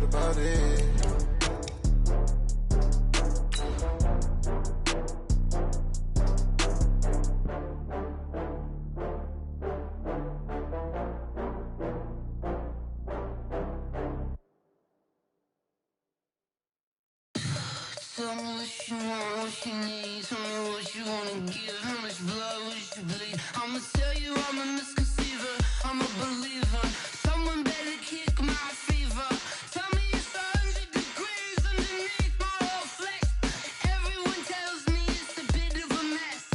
about it. Tell me what you want, what you need. Tell me what you wanna give. How much blood would you bleed? I'ma tell you I'm a misconceiver. I'm a believer. Someone better kick my fever. Tell me it's 100 degrees underneath my whole flesh. Everyone tells me it's a bit of a mess.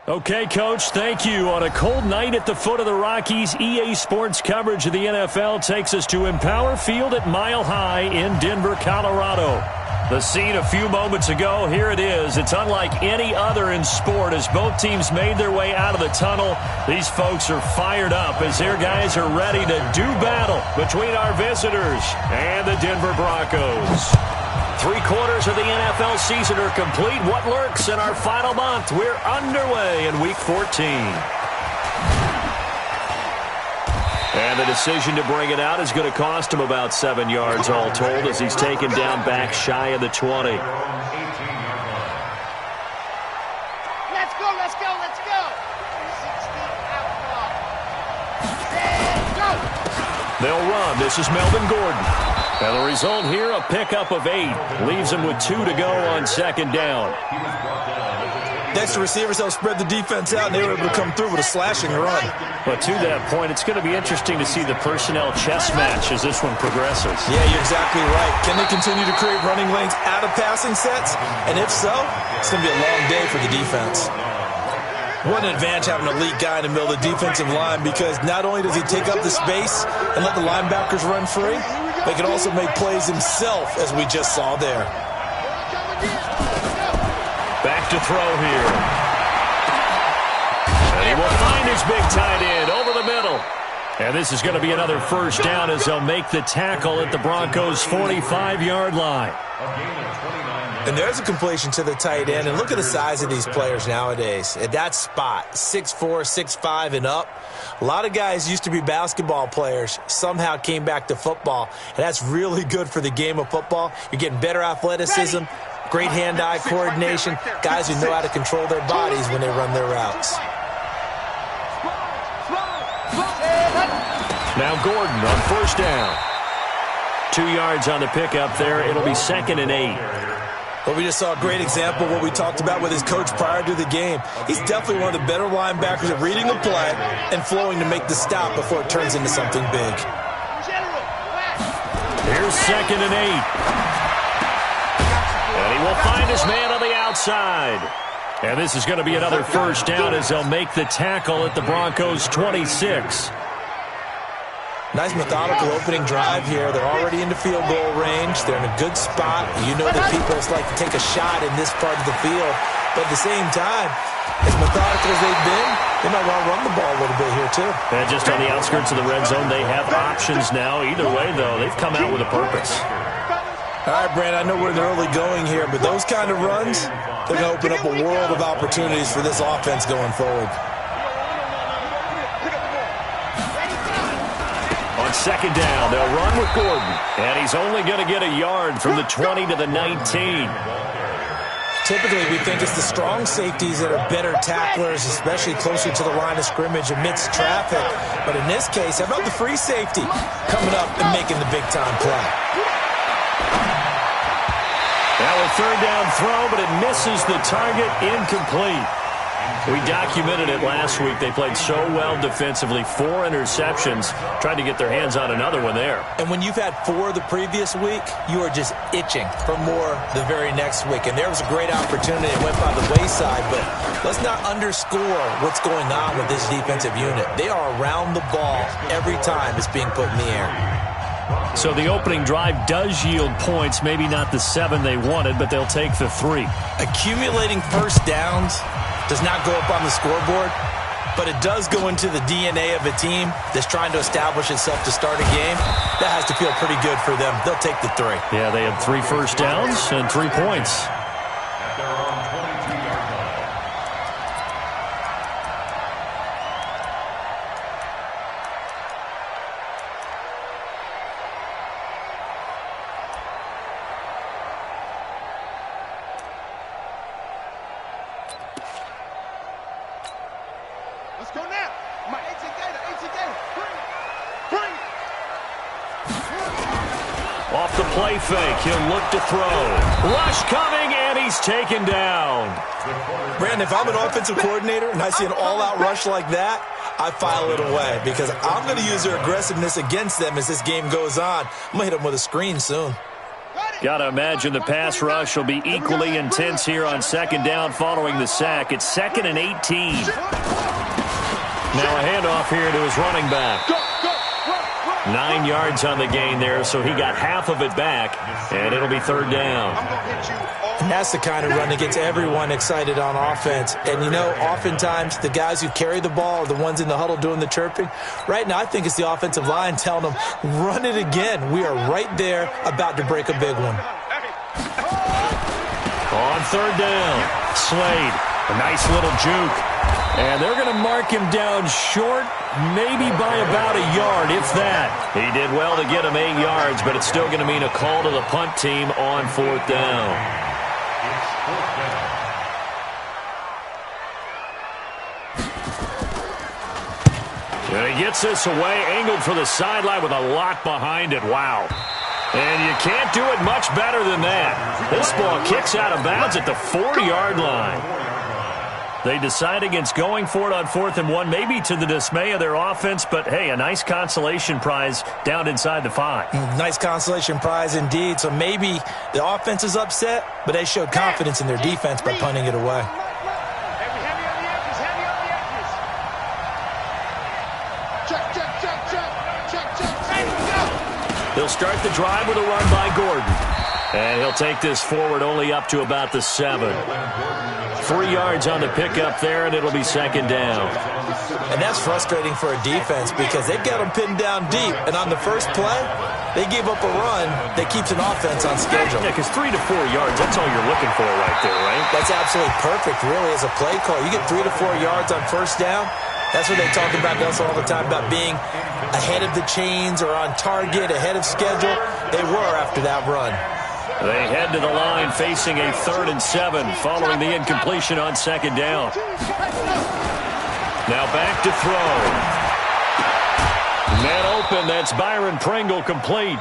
Okay, Coach, thank you. On a cold night at the foot of the Rockies, EA Sports coverage of the NFL takes us to Empower Field at Mile High in Denver, Colorado. The scene a few moments ago, here it is. It's unlike any other in sport as both teams made their way out of the tunnel. These folks are fired up as their guys are ready to do battle between our visitors and the Denver Broncos. 3/4 of the NFL season are complete. What lurks in our final month? We're underway in Week 14. And the decision to bring it out is going to cost him about 7 yards all told as he's taken down back shy of the 20. Let's go, let's go, let's go. 16 out. Go. They'll run. This is Melvin Gordon. And the result here, a pickup of 8. Leaves him with 2 to go on second down. Next to receivers, they'll spread the defense out, and they were able to come through with a slashing run. But to that point, it's going to be interesting to see the personnel chess match as this one progresses. Yeah, you're exactly right. Can they continue to create running lanes out of passing sets? And if so, it's going to be a long day for the defense. What an advantage having an elite guy in the middle of the defensive line, because not only does he take up the space and let the linebackers run free, but he can also make plays himself, as we just saw there. Back to throw here. And he will find his big tight end over the middle. And this is going to be another first down as they'll make the tackle at the Broncos' 45-yard line. And there's a completion to the tight end. And look at the size of these players nowadays. At that spot, 6'4", 6'5", and up. A lot of guys used to be basketball players, somehow came back to football. And that's really good for the game of football. You're getting better athleticism, great hand-eye coordination, guys who know how to control their bodies when they run their routes. Now Gordon on first down. 2 yards on the pickup there. It'll be 2nd and 8. Well, we just saw a great example of what we talked about with his coach prior to the game. He's definitely one of the better linebackers at reading the play and flowing to make the stop before it turns into something big. Here's 2nd and 8. And he will find his man on the outside. And this is going to be another first down as they'll make the tackle at the Broncos' 26. Nice methodical opening drive here. They're already into field goal range. They're in a good spot. You know that people just like to take a shot in this part of the field. But at the same time, as methodical as they've been, they might want to run the ball a little bit here too. And just on the outskirts of the red zone, they have options now. Either way, though, they've come out with a purpose. All right, Brand, I know we're in the early going here, but those kind of runs, they're going to open up a world of opportunities for this offense going forward. On second down, they'll run with Gordon. And he's only going to get a yard from the 20 to the 19. Typically, we think it's the strong safeties that are better tacklers, especially closer to the line of scrimmage amidst traffic. But in this case, how about the free safety coming up and making the big-time play? Now a third down throw, but it misses the target, incomplete. We documented it last week. They played so well defensively. 4 interceptions. Tried to get their hands on another one there. And when you've had 4 the previous week, you are just itching for more the very next week. And there was a great opportunity. It went by the wayside. But let's not underscore what's going on with this defensive unit. They are around the ball every time it's being put in the air. So the opening drive does yield points. Maybe not the 7 they wanted, but they'll take the 3. Accumulating first downs does not go up on the scoreboard, but it does go into the DNA of a team that's trying to establish itself to start a game. That has to feel pretty good for them. They'll take the 3. Yeah, they had 3 first downs and 3 points. Let's go now. My 18 Gator. Bring it. Off the play fake, he'll look to throw. Rush coming, and he's taken down. Brandon, if I'm an offensive coordinator and I see an all-out rush like that, I file it away because I'm going to use their aggressiveness against them as this game goes on. I'm going to hit them with a screen soon. Got to imagine the pass rush will be equally intense here on second down following the sack. It's 2nd and 18. Now a handoff here to his running back. 9 yards on the gain there, so he got half of it back, and it'll be 3rd down. And that's the kind of run that gets everyone excited on offense. And, you know, oftentimes the guys who carry the ball are the ones in the huddle doing the chirping. Right now, I think it's the offensive line telling them, run it again. We are right there about to break a big one. On 3rd down, Slade, a nice little juke. And they're going to mark him down short, maybe by about a yard, if that. He did well to get him 8 yards, but it's still going to mean a call to the punt team on 4th down. And he gets this away, angled for the sideline with a lot behind it. Wow. And you can't do it much better than that. This ball kicks out of bounds at the 4-yard line. They decide against going for it on 4th and 1, maybe to the dismay of their offense, but, hey, a nice consolation prize down inside the 5. Nice consolation prize indeed. So maybe the offense is upset, but they showed confidence in their defense by punting it away. Heavy on the edges. Check. They'll start the drive with a run by Gordon. And he'll take this forward only up to about the 7. 3 yards on the pickup there, and it'll be 2nd down. And that's frustrating for a defense because they've got them pinned down deep. And on the first play, they gave up a run that keeps an offense on schedule. Yeah, because 3 to 4 yards, that's all you're looking for right there, right? That's absolutely perfect, really, as a play call. You get 3 to 4 yards on 1st down. That's what they talk about us all the time, about being ahead of the chains or on target, ahead of schedule. They were after that run. They head to the line facing a 3rd and 7 following the incompletion on 2nd down. Now back to throw. Net open. That's Byron Pringle complete.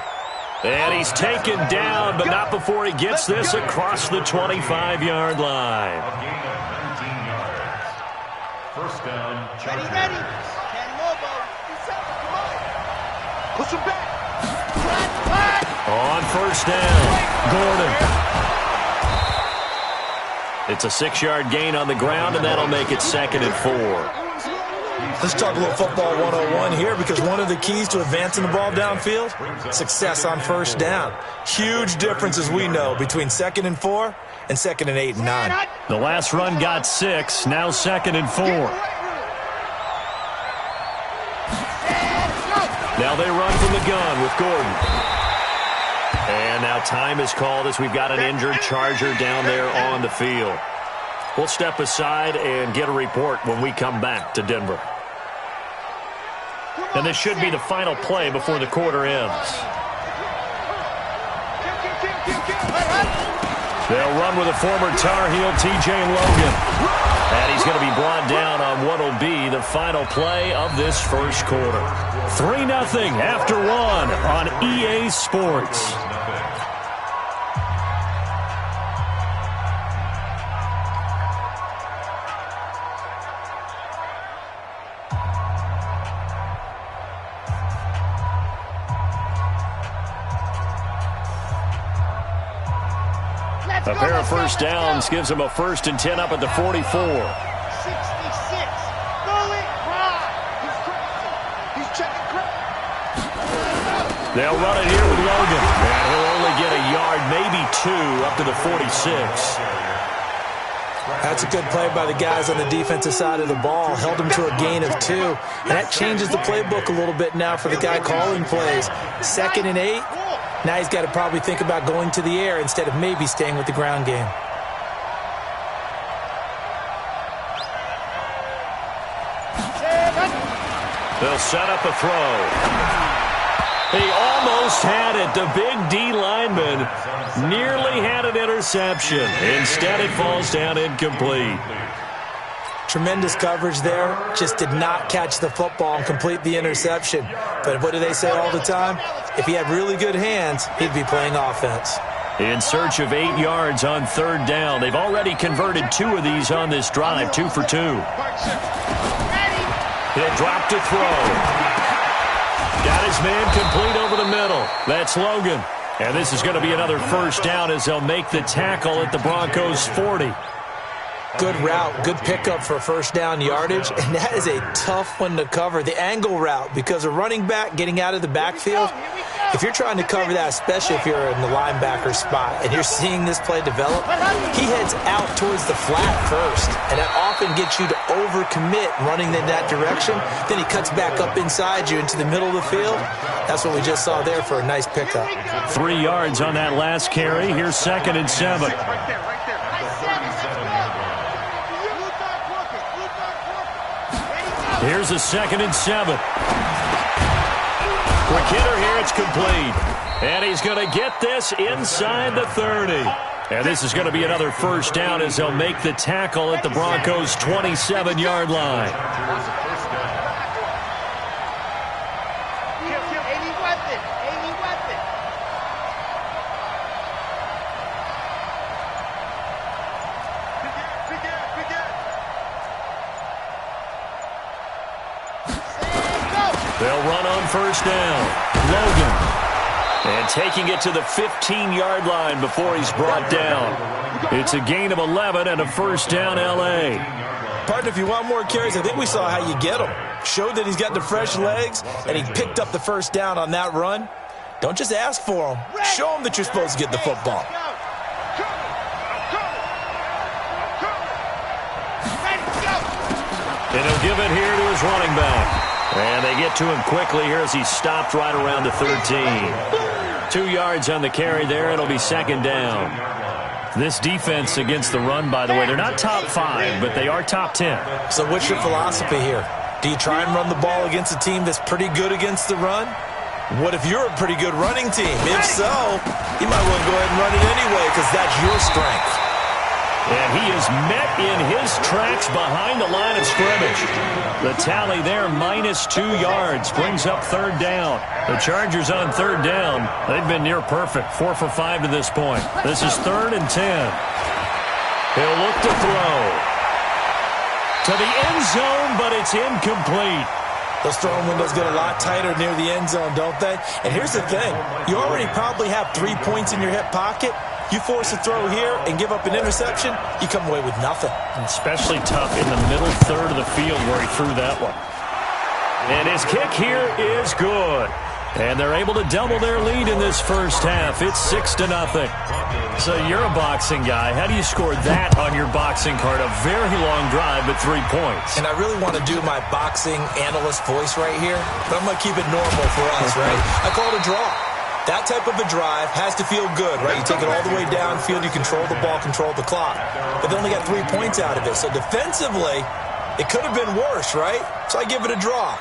And he's taken down, but not before he gets this across the 25-yard line. 1st down. Ready. Ken Lobo. Come on. Push him back. On 1st down, Gordon. It's a 6-yard gain on the ground, and that'll make it 2nd and 4. Let's talk a little football 101 here because one of the keys to advancing the ball downfield, success on 1st down. Huge difference, as we know, between 2nd and 4 and 2nd and 8 and 9. The last run got 6, now 2nd and 4. Now they run from the gun with Gordon. And now time is called as we've got an injured Charger down there on the field. We'll step aside and get a report when we come back to Denver. And this should be the final play before the quarter ends. They'll run with a former Tar Heel, T.J. Logan. And he's going to be brought down on what will be the final play of this first quarter. 3-0 after 1 on EA Sports. A pair of 1st downs gives him a 1st and 10 up at the 44. 66. Go it, Ron. He's crazy. He's checking crazy. They'll run it here with Logan. And he'll only get a yard, maybe 2, up to the 46. That's a good play by the guys on the defensive side of the ball. Held them to a gain of 2. And that changes the playbook a little bit now for the guy calling plays. 2nd and 8. Now he's got to probably think about going to the air instead of maybe staying with the ground game. They'll set up a throw. He almost had it. The big D lineman nearly had an interception. Instead, it falls down incomplete. Tremendous coverage there. Just did not catch the football and complete the interception. But what do they say all the time? If he had really good hands, he'd be playing offense. In search of 8 yards on third down. They've already converted 2 of these on this drive, 2 for 2. He'll drop to throw. Got his man complete over the middle. That's Logan. And this is going to be another first down as they'll make the tackle at the Broncos' 40. Good route, good pickup for first down yardage, and that is a tough one to cover, the angle route, because a running back getting out of the backfield, if you're trying to cover that, especially if you're in the linebacker spot and you're seeing this play develop, he heads out towards the flat first, and that often gets you to overcommit running in that direction. Then he cuts back up inside you into the middle of the field. That's what we just saw there for a nice pickup. 3 yards on that last carry. Here's 2nd and 7. Here's a 2nd and 7. Quick hitter here, it's complete. And he's going to get this inside the 30. And this is going to be another first down as they'll make the tackle at the Broncos' 27-yard line. They'll run on first down. Logan. And taking it to the 15-yard line before he's brought down. It's a gain of 11 and a first down, L.A. Partner, if you want more carries, I think we saw how you get them. Showed that he's got the fresh legs, and he picked up the first down on that run. Don't just ask for them. Show them that you're supposed to get the football. And he'll give it here to his running back. And they get to him quickly here as he stopped right around the 13. 2 yards on the carry there. It'll be 2nd down. This defense against the run, by the way, they're not top 5, but they are top 10. So what's your philosophy here? Do you try and run the ball against a team that's pretty good against the run? What if you're a pretty good running team? If so, you might want to go ahead and run it anyway because that's your strength. And he is met in his tracks behind the line of scrimmage. The tally there, -2 yards, brings up 3rd down. The Chargers on 3rd down, they've been near perfect, 4 for 5 to this point. This is 3rd and 10. He'll look to throw. To the end zone, but it's incomplete. Those throwing windows get a lot tighter near the end zone, don't they? And here's the thing. You already probably have 3 points in your hip pocket. You force a throw here and give up an interception, you come away with nothing. Especially tough in the middle third of the field where he threw that one. And his kick here is good. And they're able to double their lead in this first half. It's 6-0. So you're a boxing guy. How do you score that on your boxing card? A very long drive, but 3 points. And I really want to do my boxing analyst voice right here, but I'm going to keep it normal for us, right? I call it a draw. That type of a drive has to feel good, right? You take it all the way downfield, you control the ball, control the clock. But they only got 3 points out of it. So defensively, it could have been worse, right? So I give it a draw.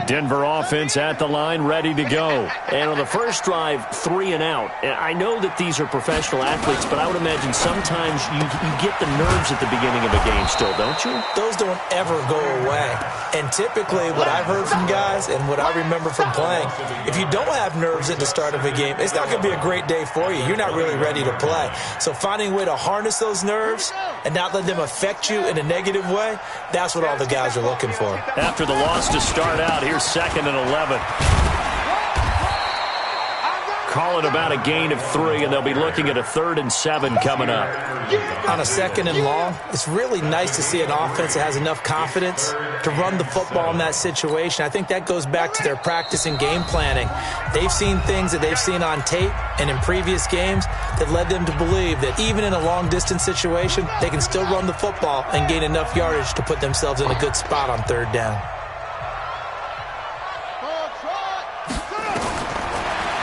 Denver offense at the line, ready to go. And on the first drive, 3 and out. And I know that these are professional athletes, but I would imagine sometimes you get the nerves at the beginning of a game still, don't you? Those don't ever go away. And typically what I've heard from guys and what I remember from playing, if you don't have nerves at the start of a game, it's not going to be a great day for you. You're not really ready to play. So finding a way to harness those nerves and not let them affect you in a negative way, that's what all the guys are looking for. After the loss to start out, here's 2nd and 11. Call it about a gain of 3, and they'll be looking at a 3rd and 7 coming up. On a 2nd and long, it's really nice to see an offense that has enough confidence to run the football in that situation. I think that goes back to their practice and game planning. They've seen things that they've seen on tape and in previous games that led them to believe that even in a long-distance situation, they can still run the football and gain enough yardage to put themselves in a good spot on 3rd down.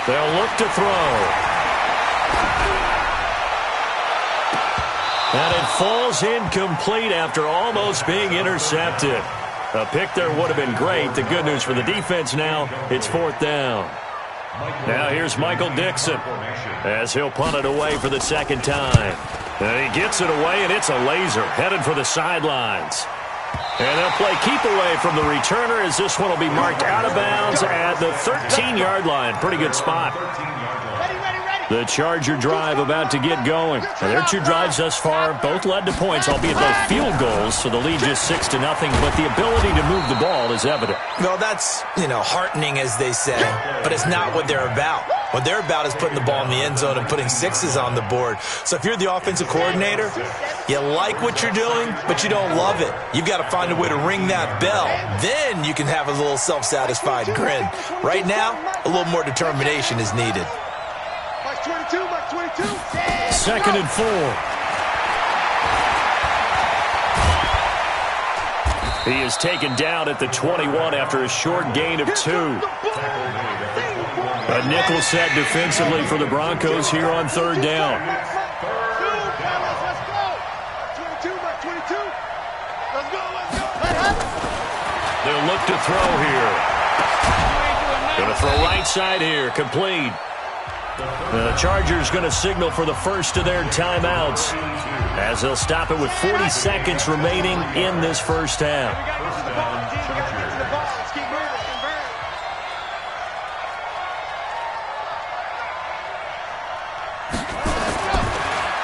They'll look to throw. And it falls incomplete after almost being intercepted. A pick there would have been great. The good news for the defense now, it's 4th down. Now here's Michael Dixon as he'll punt it away for the 2nd time. And he gets it away, and it's a laser headed for the sidelines. And they'll play keep away from the returner as this one will be marked out of bounds at the 13-yard line. Pretty good spot. The Charger drive about to get going. Now, their 2 drives thus far both led to points, albeit both field goals, so the lead just 6-0, but the ability to move the ball is evident. Well, that's, heartening, as they say, but it's not what they're about. What they're about is putting the ball in the end zone and putting 6s on the board. So if you're the offensive coordinator, you like what you're doing, but you don't love it. You've got to find a way to ring that bell. Then you can have a little self-satisfied grin. Right now, a little more determination is needed. 2nd and 4. He is taken down at the 21 after a short gain of 2. A nickel set defensively for the Broncos here on 3rd down. They'll look to throw here. Going to throw right side here, complete. The Chargers going to signal for the first of their timeouts as they'll stop it with 40 seconds remaining in this first half.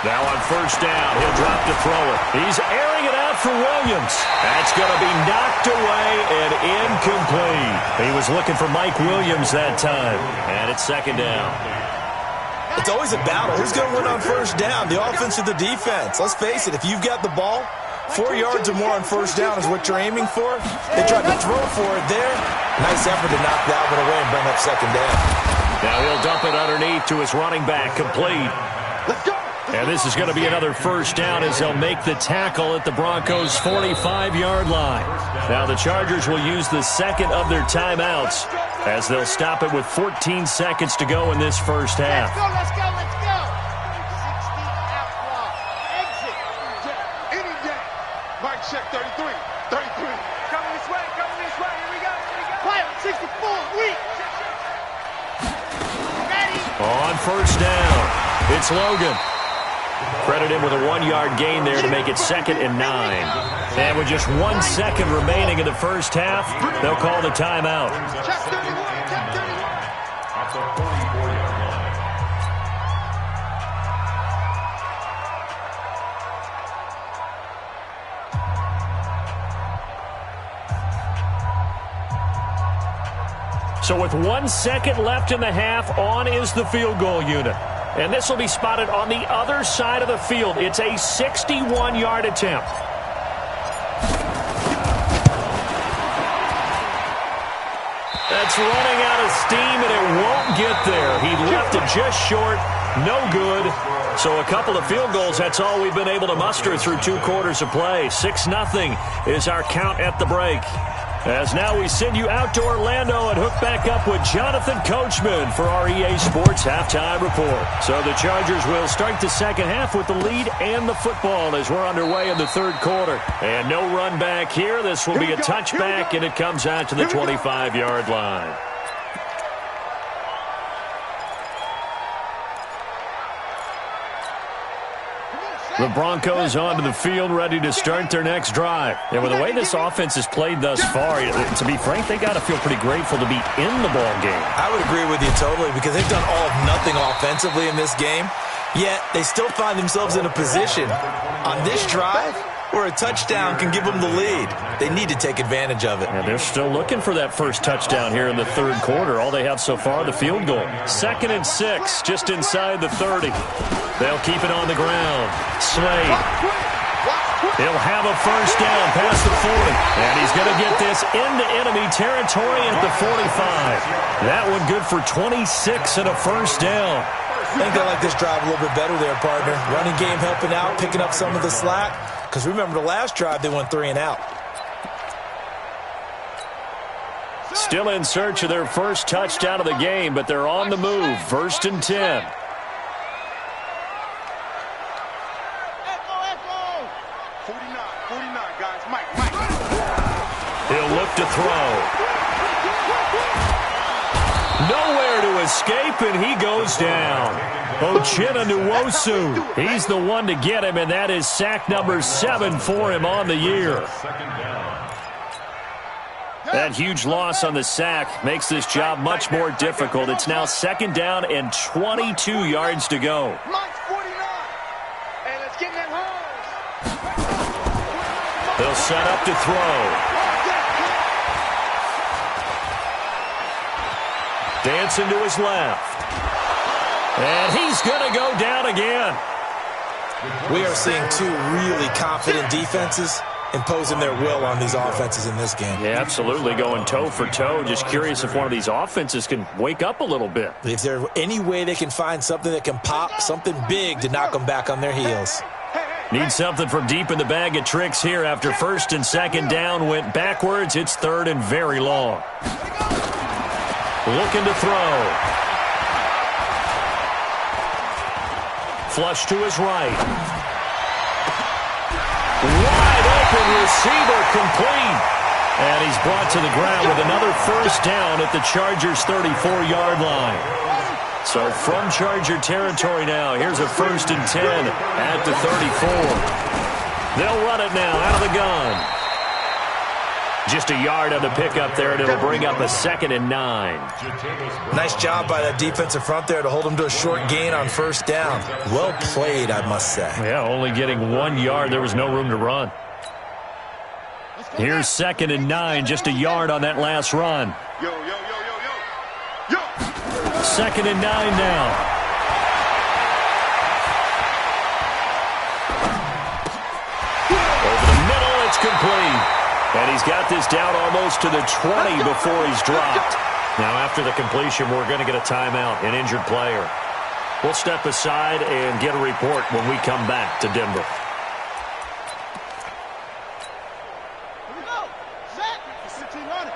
Now on 1st down, he'll drop to throw it. He's airing it out for Williams. That's going to be knocked away and incomplete. He was looking for Mike Williams that time, and it's 2nd down. It's always a battle. Who's going to win on 1st down, the offense or the defense? Let's face it, if you've got the ball, 4 yards or more on 1st down is what you're aiming for. They tried to throw for it there. Nice effort to knock that one away and bring up 2nd down. Now he'll dump it underneath to his running back, complete. Let's go. And this is going to be another 1st down as they'll make the tackle at the Broncos' 45-yard line. Now the Chargers will use the 2nd of their timeouts as they'll stop it with 14 seconds to go in this first half. Let's go. 60 out block. Exit. Any day. Mike check 33. Coming this way. Here we go. Quiet. 64. Weak. Ready. On 1st down, it's Logan. Credit him with a 1-yard gain there to make it 2nd and 9. And with just 1 second remaining in the first half, they'll call the timeout. Check 31. So with 1 second left in the half, on is the field goal unit. And this will be spotted on the other side of the field. It's a 61-yard attempt. That's running out of steam, and it won't get there. He left it just short. No good. So a couple of field goals, that's all we've been able to muster through 2 quarters of play. 6-0 is our count at the break. As now we send you out to Orlando and hook back up with Jonathan Coachman for our EA Sports Halftime Report. So the Chargers will start the second half with the lead and the football as we're underway in the 3rd quarter. And no run back here. This will be a touchback, and it comes out to the 25-yard line. The Broncos onto the field, ready to start their next drive. And with the way this offense has played thus far, to be frank, they got to feel pretty grateful to be in the ball game. I would agree with you totally because they've done all of nothing offensively in this game, yet they still find themselves in a position on this drive where a touchdown can give them the lead. They need to take advantage of it. And they're still looking for that first touchdown here in the 3rd quarter. All they have so far, the field goal. 2nd and 6, just inside the 30. They'll keep it on the ground. Slade. He'll have a first down past the 40. And he's going to get this into enemy territory at the 45. That one good for 26 and a first down. I think they like this drive a little bit better there, partner. Running game helping out, picking up some of the slack. Because remember, the last drive, they went 3 and out. Still in search of their first touchdown of the game, but they're on the move. 1st and 10. He'll look to throw. Nowhere to escape, and he goes down. CarlitoLoso954's, he's the one to get him, and that is sack number 7 for him on the year. That huge loss on the sack makes this job much more difficult. It's now 2nd down and 22 yards to go. They'll set up to throw. Dancing to his left. And he's going to go down again. We are seeing two really confident defenses imposing their will on these offenses in this game. Yeah, absolutely, going toe for toe. Just curious if one of these offenses can wake up a little bit. If there's any way they can find something that can pop, something big to knock them back on their heels. Need something from deep in the bag of tricks here after 1st and 2nd down went backwards. It's 3rd and very long. Looking to throw. Flush to his right. Wide open receiver complete. And he's brought to the ground with another 1st down at the Chargers' 34-yard line. So from Charger territory now, here's a 1st and 10 at the 34. They'll run it now out of the gun. Just a yard on the pickup there, and it'll bring up a 2nd and 9. Nice job by that defensive front there to hold them to a short gain on 1st down. Well played, I must say. Yeah, only getting 1 yard. There was no room to run. Here's 2nd and 9, just a yard on that last run. 2nd and 9 now. Over the middle, it's complete. And he's got this down almost to the 20 before he's dropped. Now, after the completion, we're going to get a timeout, an injured player. We'll step aside and get a report when we come back to Denver. Here we go. Set. 15 on it.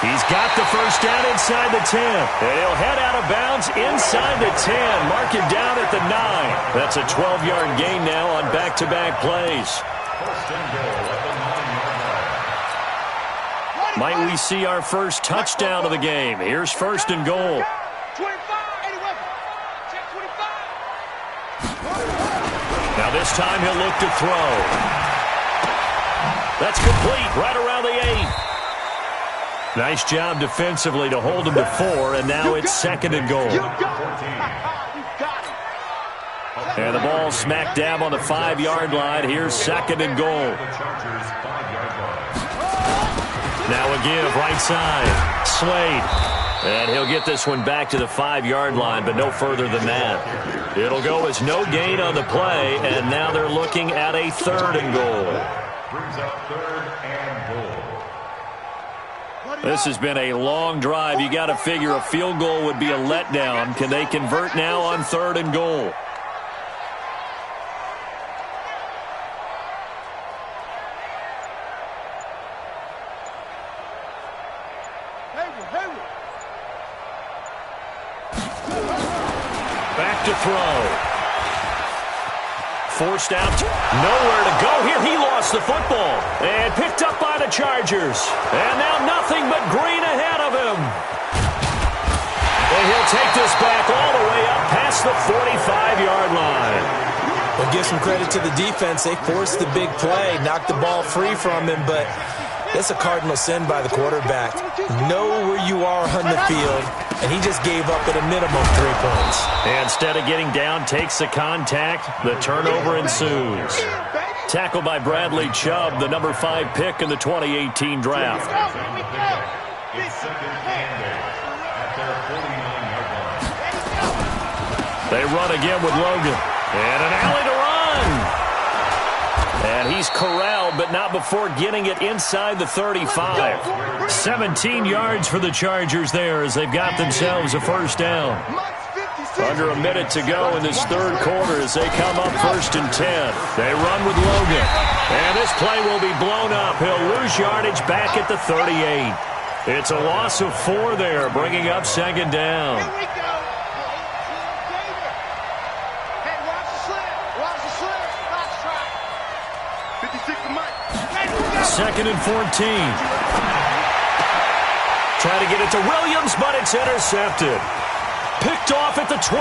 He's got the 1st down inside the 10. And he'll head out of bounds inside the 10. Mark it down at the 9. That's a 12-yard gain now on back-to-back plays. Might we see our first touchdown of the game? Here's 1st and goal. 25. Now this time he'll look to throw. That's complete right around the 8. Nice job defensively to hold him to 4, and now it's 2nd and goal. And the ball smack dab on the 5-yard line. Here's 2nd and goal. Now a give right side. Slade. And he'll get this one back to the 5-yard line, but no further than that. It'll go as no gain on the play, and now they're looking at a 3rd and goal. Brings up 3rd and goal. This has been a long drive. You got to figure a field goal would be a letdown. Can they convert now on 3rd and goal? Back to throw. Forced out. Nowhere to go here. He lost the football. And picked up by the Chargers. And now nothing but green ahead of him. And he'll take this back all the way up past the 45-yard line. We'll give some credit to the defense. They forced the big play, knocked the ball free from him, but that's a cardinal sin by the quarterback. Know where you are on the field, and he just gave up at a minimum 3 points. And instead of getting down, takes the contact. The turnover ensues. Tackled by Bradley Chubb, the number 5 pick in the 2018 draft. It's 2nd and goal at their 49-yard line. They run again with Logan. And an alley to run. And he's corralled, but not before getting it inside the 35. 17 yards for the Chargers there as they've got themselves a 1st down. Under a minute to go in this third quarter as they come up 1st and 10. They run with Logan. And this play will be blown up. He'll lose yardage back at the 38. It's a loss of 4 there, bringing up 2nd down. Here we go. Hey, watch the slip. Watch the slip. Box try. 56 to Mike. Hey, here we go. 2nd and 14. Try to get it to Williams, but it's intercepted. Picked off at the 21.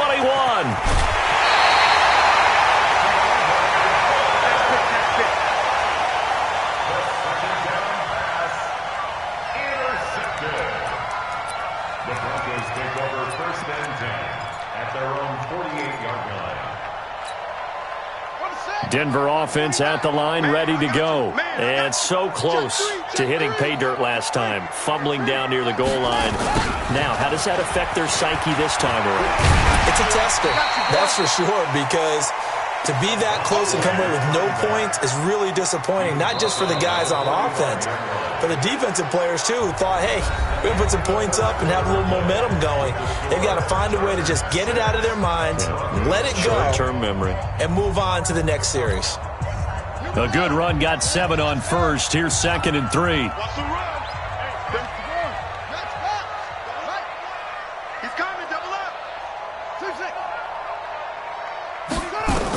The Broncos take over 1st and 10 at their own 48-yard line. Denver offense at the line, ready to go. And so close to hitting pay dirt last time, fumbling down near the goal line. Now, how does that affect their psyche this time around? It's a tester, that's for sure, because to be that close and come away with no points is really disappointing, not just for the guys on offense, but the defensive players, too, who thought, hey, we're going to put some points up and have a little momentum going. They've got to find a way to just get it out of their minds, let it go, short-term memory, and move on to the next series. A good run got 7 on 1st. Here's 2nd and 3. What's the run? Hey, that's the run. That's back. Right. He's coming. Double up. 2-6.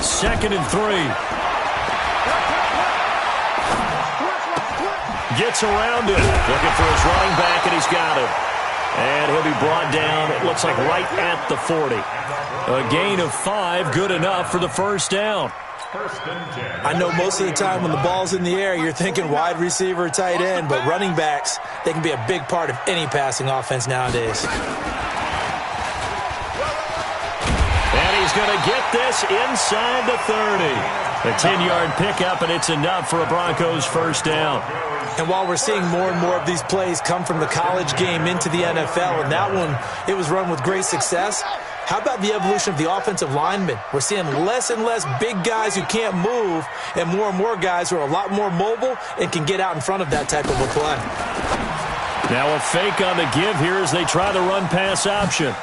2nd and 3. Gets around it. Looking for his running back, and he's got him. And he'll be brought down, it looks like right at the 40. A gain of 5, good enough for the 1st down. I know most of the time when the ball's in the air, you're thinking wide receiver, tight end, but running backs, they can be a big part of any passing offense nowadays. And he's going to get this inside the 30. A 10-yard pickup, and it's enough for a Broncos 1st down. And while we're seeing more and more of these plays come from the college game into the NFL, and that one, it was run with great success, how about the evolution of the offensive linemen? We're seeing less and less big guys who can't move and more guys who are a lot more mobile and can get out in front of that type of a play. Now a fake on the give here as they try the run-pass option.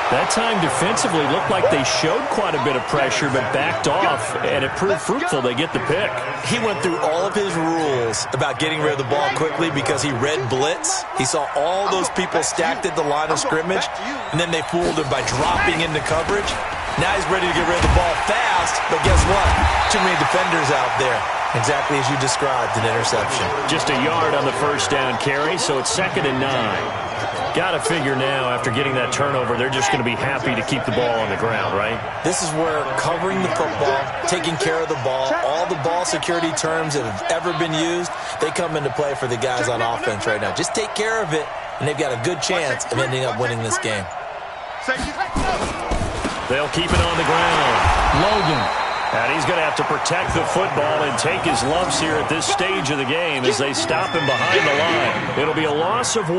That time defensively looked like they showed quite a bit of pressure but backed off, and it proved fruitful. They get the pick. He went through all of his rules about getting rid of the ball quickly because he read blitz. He saw all those people stacked at the line of scrimmage, and then they fooled him by dropping into coverage. Now he's ready to get rid of the ball fast, but guess what? Too many defenders out there. Exactly as you described, an interception. Just a yard on the 1st down carry, so it's 2nd and 9. Got to figure now, after getting that turnover, they're just going to be happy to keep the ball on the ground, right? This is where covering the football, taking care of the ball, all the ball security terms that have ever been used, they come into play for the guys on offense right now. Just take care of it, and they've got a good chance of ending up winning this game. They'll keep it on the ground. Logan. And he's going to have to protect the football and take his lumps here at this stage of the game as they stop him behind the line. It'll be a loss of 1,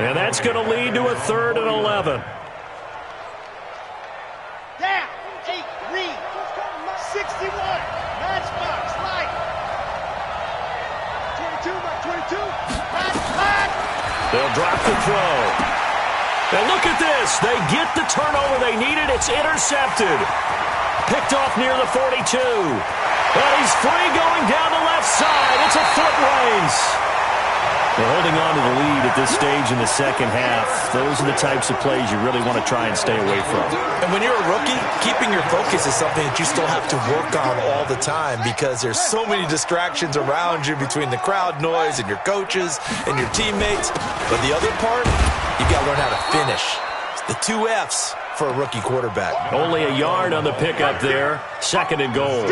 and that's going to lead to a 3rd and 11. Down. 8, read. 61. Matchbox. Light. 22 by 22. Matchbox. They'll drop the throw. And look at this. They get the turnover they needed. It's intercepted. Picked off near the 42. And he's free going down the left side. It's a foot race. They're holding on to the lead at this stage in the second half. Those are the types of plays you really want to try and stay away from. And when you're a rookie, keeping your focus is something that you still have to work on all the time because there's so many distractions around you between the crowd noise and your coaches and your teammates. But the other part, you've got to learn how to finish. It's the 2 F's for a rookie quarterback. Only a yard on the pickup there. 2nd and goal.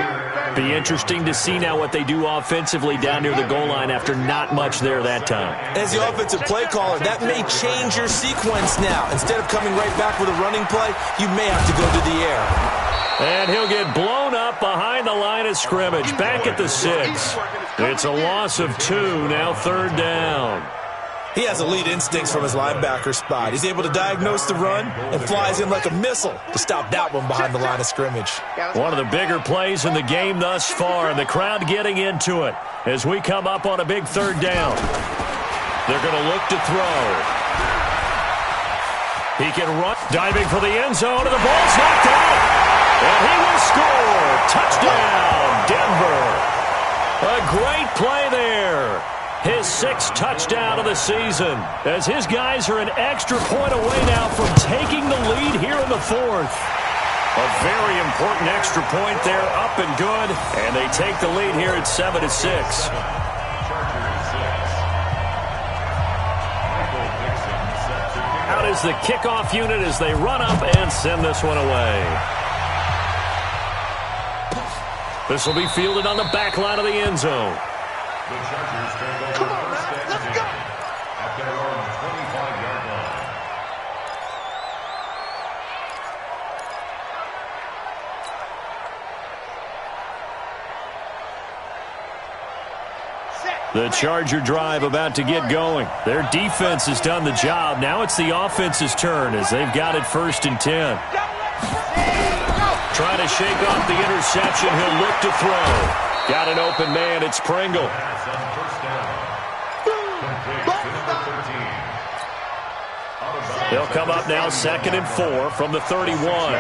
Be interesting to see now what they do offensively down near the goal line after not much there that time. As the offensive play caller, that may change your sequence now. Instead of coming right back with a running play, you may have to go to the air. And he'll get blown up behind the line of scrimmage. Back at the 6. It's a loss of 2, now 3rd down. He has elite instincts from his linebacker spot. He's able to diagnose the run and flies in like a missile to stop that one behind the line of scrimmage. One of the bigger plays in the game thus far, and the crowd getting into it as we come up on a big 3rd down. They're going to look to throw. He can run, diving for the end zone, and the ball's knocked out. And he will score. Touchdown, Denver. A great play there. His 6th touchdown of the season, as his guys are an extra point away now from taking the lead here in the 4th. A very important extra point there, up and good, and they take the lead here at 7-6. Out is the kickoff unit as they run up and send this one away. This will be fielded on the back line of the end zone. The Chargers take over first and 10 at their own 25-yard line. The Charger drive about to get going. Their defense has done the job. Now it's the offense's turn as they've got it 1st and 10. Trying to shake off the interception. He'll look to throw. Got an open man. It's Pringle. They'll come up now 2nd and 4 from the 31.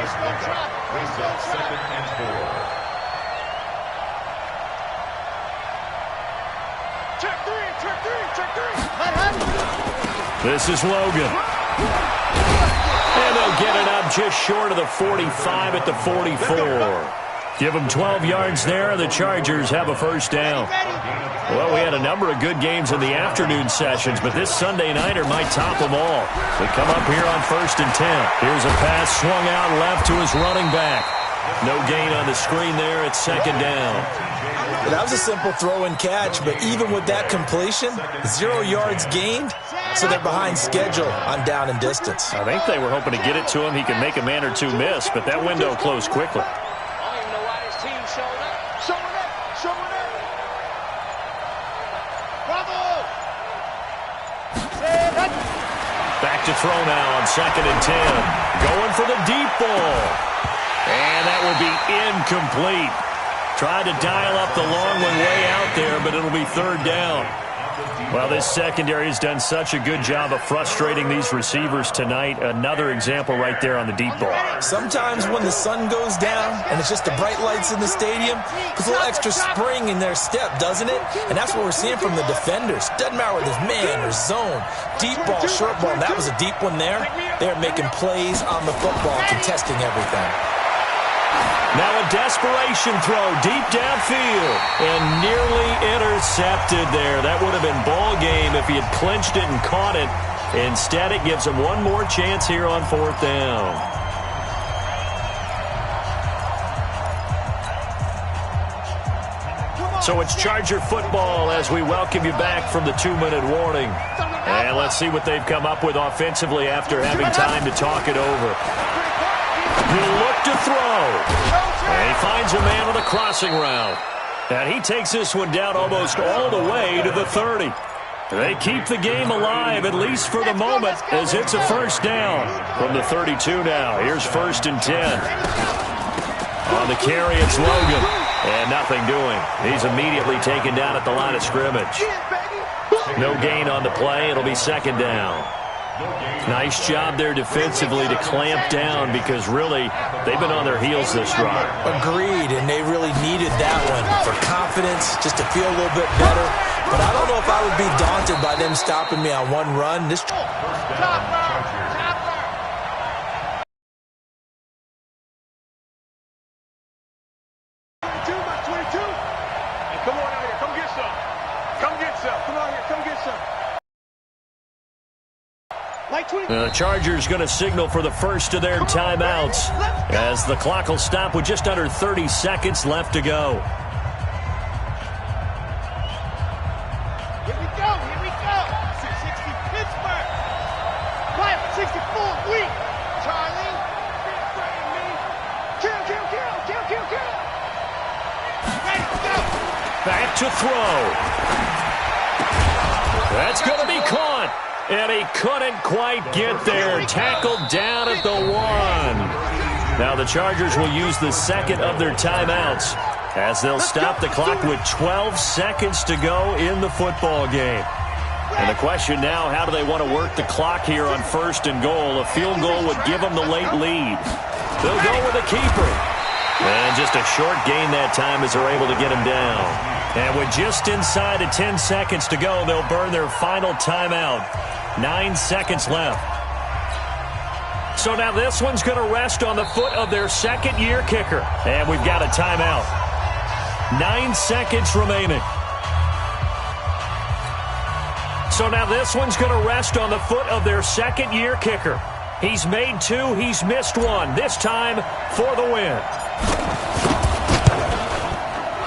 This is Logan. And they'll get it up just short of the 45 at the 44. Give them 12 yards there, and the Chargers have a first down. Well, we had a number of good games in the afternoon sessions, but this Sunday nighter might top them all. They come up here on 1st and 10. Here's a pass swung out left to his running back. No gain on the screen there. It's 2nd down. That was a simple throw and catch, but even with that completion, 0 yards gained, so they're behind schedule on down and distance. I think they were hoping to get it to him. He could make a man or two miss, but that window closed quickly. Back to throw now on 2nd and 10. Going for the deep ball. And that will be incomplete. Tried to dial up the long one way out there, but it'll be 3rd down. Well, this secondary has done such a good job of frustrating these receivers tonight. Another example right there on the deep ball. Sometimes when the sun goes down and it's just the bright lights in the stadium, puts a little extra spring in their step, doesn't it? And that's what we're seeing from the defenders. Doesn't matter whether it's man or zone, deep ball, short ball. That was a deep one there. They're making plays on the football, contesting everything. Now a desperation throw deep downfield and nearly intercepted there. That would have been ball game if he had clinched it and caught it. Instead, it gives him one more chance here on 4th down. So it's Charger football as we welcome you back from the 2-minute warning. And let's see what they've come up with offensively after having time to talk it over. He'll look to throw. And he finds a man on the crossing route. And he takes this one down almost all the way to the 30. They keep the game alive, at least for the moment, as it's a first down from the 32 now. Here's 1st and 10. On the carry, it's Logan. And nothing doing. He's immediately taken down at the line of scrimmage. No gain on the play. It'll be 2nd down. Nice job there defensively to clamp down because really they've been on their heels this drive. Agreed, and they really needed that one for confidence, just to feel a little bit better. But I don't know if I would be daunted by them stopping me on one run. This The Chargers going to signal for the first of their timeouts as the clock will stop with just under 30 seconds left to go. Here we go, 660 Pittsburgh. Quiet, 64 weak. Charlie, me. Kill. Ready, go. Back to throw. That's going to be caught. And he couldn't quite get there. Tackled down at the 1. Now the Chargers will use the second of their timeouts as they'll stop the clock with 12 seconds to go in the football game. And the question now, how do they want to work the clock here on 1st and goal? A field goal would give them the late lead. They'll go with a keeper. And just a short gain that time as they're able to get him down. And with just inside of 10 seconds to go, they'll burn their final timeout. 9 seconds left. So now this one's going to rest on the foot of their second-year kicker. And we've got a timeout. 9 seconds remaining. So now this one's going to rest on the foot of their second-year kicker. He's made 2, he's missed 1. This time for the win.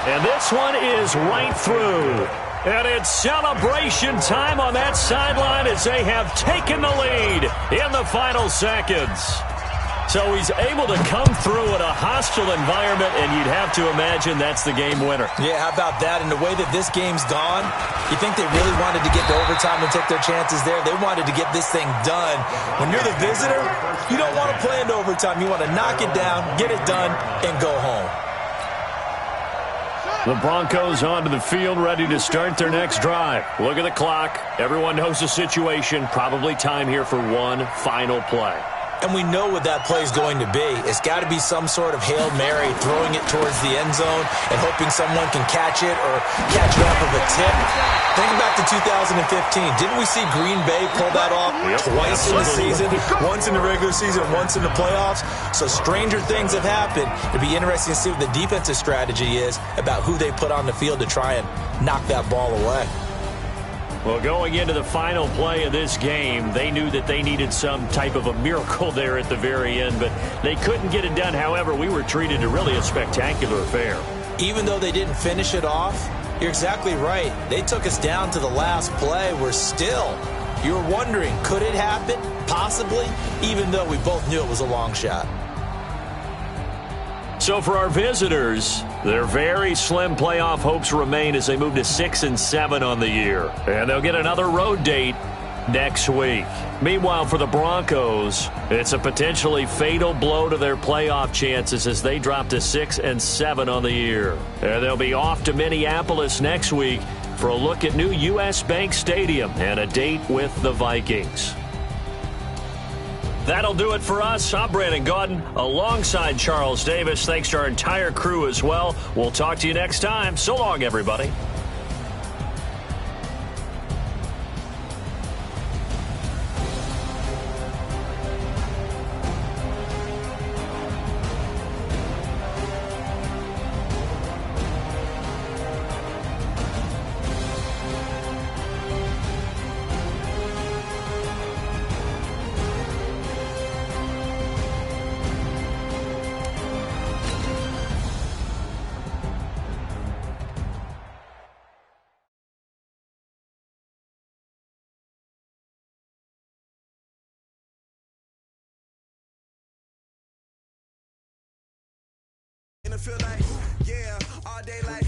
And this one is right through. And it's celebration time on that sideline as they have taken the lead in the final seconds. So he's able to come through in a hostile environment, and you'd have to imagine that's the game winner. Yeah, how about that? And the way that this game's gone, you think they really wanted to get to overtime and take their chances there? They wanted to get this thing done. When you're the visitor, you don't want to play into overtime. You want to knock it down, get it done, and go home. The Broncos onto the field, ready to start their next drive. Look at the clock. Everyone knows the situation. Probably time here for one final play. And we know what that play is going to be. It's got to be some sort of Hail Mary, throwing it towards the end zone and hoping someone can catch it or catch it off of a tip. Think back to 2015. Didn't we see Green Bay pull that off twice in the season? Once in the regular season, once in the playoffs. So stranger things have happened. It'd be interesting to see what the defensive strategy is about who they put on the field to try and knock that ball away. Well, going into the final play of this game, they knew that they needed some type of a miracle there at the very end, but they couldn't get it done. However, we were treated to really a spectacular affair. Even though they didn't finish it off, you're exactly right. They took us down to the last play. We're still, you're wondering, could it happen? Possibly, even though we both knew it was a long shot. So for our visitors, their very slim playoff hopes remain as they move to 6-7 on the year. And they'll get another road date next week. Meanwhile, for the Broncos, it's a potentially fatal blow to their playoff chances as they drop to 6-7 on the year. And they'll be off to Minneapolis next week for a look at new U.S. Bank Stadium and a date with the Vikings. That'll do it for us. I'm Brandon Gaudin alongside Charles Davis. Thanks to our entire crew as well. We'll talk to you next time. So long, everybody. Feel like, yeah, all day like